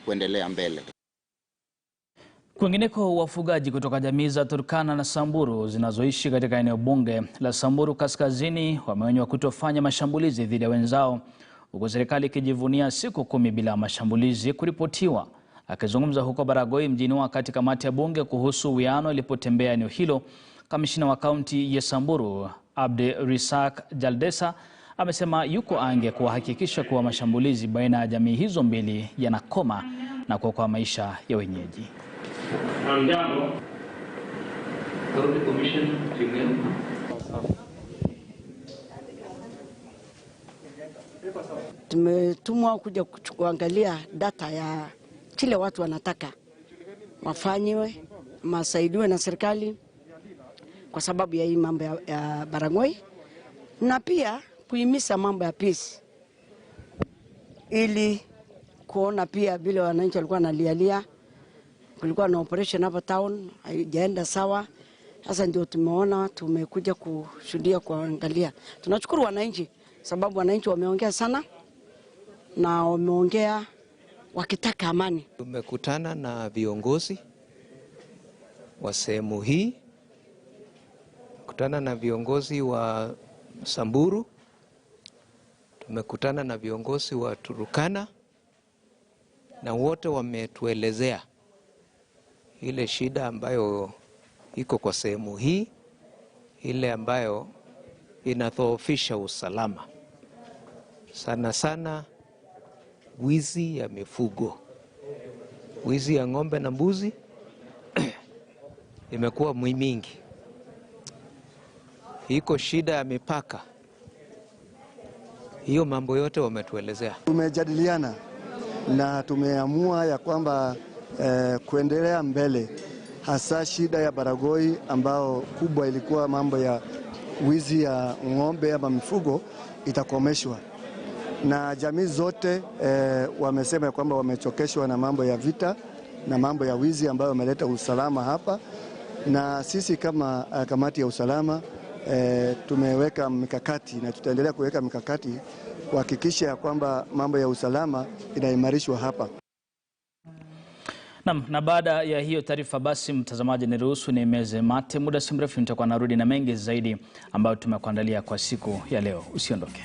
kuendelea mbele. Kwingineko, wafugaji kutoka jamii za Turkana na Samburu zinazoishi katika eneo bunge la Samburu Kaskazini wameonywa kutofanya mashambulizi dhidi ya wenzao, huku serikali ikijivunia siku 10 bila mashambulizi kuripotiwa. Akizungumza huko Baragoi mjini wakati kamati ya bunge kuhusu uwiano ilipotembea eneo hilo, kamishina wa kaunti ya Samburu Abdi Risak Jaldesa amesema yuko ange kuhakikisha kuwa mashambulizi baina ya jamii hizo mbili yanakoma na kuokoa maisha ya wenyeji. Tumetumwa kuja kuangalia data ya kile watu wanataka wafanywe, masaidiwe na serikali kwa sababu ya hii mambo ya Baragoi, na pia kuhimiza mambo ya peace, ili kuona pia vile wananchi walikuwa wanalialia. Kulikuwa na operation hapa town, haijaenda sawa. Sasa ndio tumeona tumekuja kushuhudia, kuangalia. Tunashukuru wananchi sababu wananchi wameongea sana na wameongea wakitaka amani. Tumekutana na viongozi wa sehemu hii, kutana na viongozi wa Samburu, tumekutana na viongozi wa Turkana, na wote wametuelezea ile shida ambayo iko kwa sehemu hii, ile ambayo inadhoofisha usalama. Sana sana wizi ya mifugo, wizi ya ng'ombe na mbuzi imekuwa mingi. Iko shida ya mipaka. Hiyo mambo yote wametuelezea. Tumejadiliana na tumeamua ya kwamba kuendelea mbele, hasa shida ya Baragoi ambao kubwa ilikuwa mambo ya wizi ya ng'ombe ama mifugo itakomeshwa. Na jamii zote wamesema ya kwamba wamechokeshwa na mambo ya vita na mambo ya wizi ambayo wameleta usalama hapa. Na sisi kama kamati ya usalama tumeweka mikakati na tutaendelea kuweka mikakati kuhakikisha ya kwamba mambo ya usalama inaimarishwa hapa. Na baada ya hiyo taarifa, basi mtazamaji, niruhusu nimeze mate. Muda si mrefu nitakuwa narudi na mengi zaidi ambayo tumekuandalia kwa siku ya leo. Usiondoke.